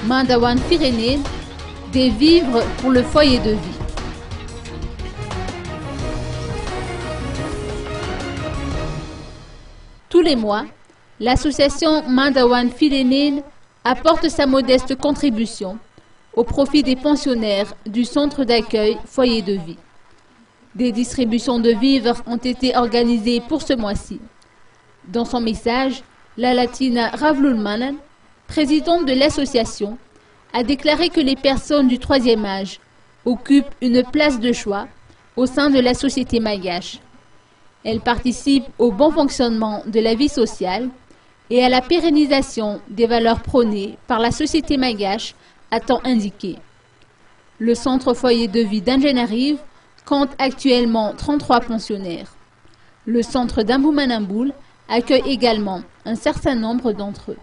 Mandawan Firéné, des vivres pour le foyer de vie. Tous les mois, l'association Mandawan Firéné apporte sa modeste contribution au profit des pensionnaires du centre d'accueil foyer de vie. Des distributions de vivres ont été organisées pour ce mois-ci. Dans son message, la Latina Ravloulmanan, présidente de l'association, a déclaré que les personnes du troisième âge occupent une place de choix au sein de la société malgache. Elles participent au bon fonctionnement de la vie sociale et à la pérennisation des valeurs prônées par la société malgache à temps indiqué. Le centre foyer de vie d'Anjanarive compte actuellement 33 pensionnaires. Le centre d'Amboumanamboul accueille également un certain nombre d'entre eux.